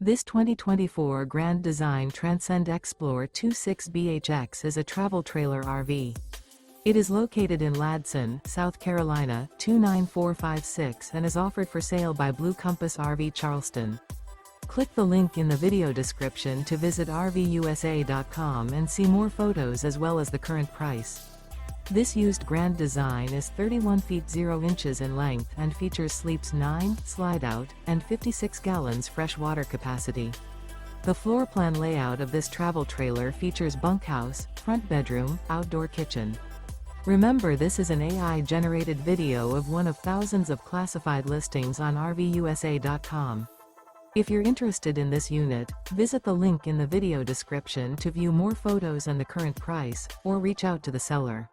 This 2024 Grand Design Transcend Xplor 26BHX is a travel trailer RV. It is located in Ladson, South Carolina, 29456 and is offered for sale by Blue Compass RV Charleston. Click the link in the video description to visit RVUSA.com and see more photos as well as the current price. This used Grand Design is 31 feet 0 inches in length and features sleeps 9, slide-out, and 56 gallons fresh water capacity. The floor plan layout of this travel trailer features bunkhouse, front bedroom, outdoor kitchen. Remember, this is an AI-generated video of one of thousands of classified listings on RVUSA.com. If you're interested in this unit, visit the link in the video description to view more photos and the current price, or reach out to the seller.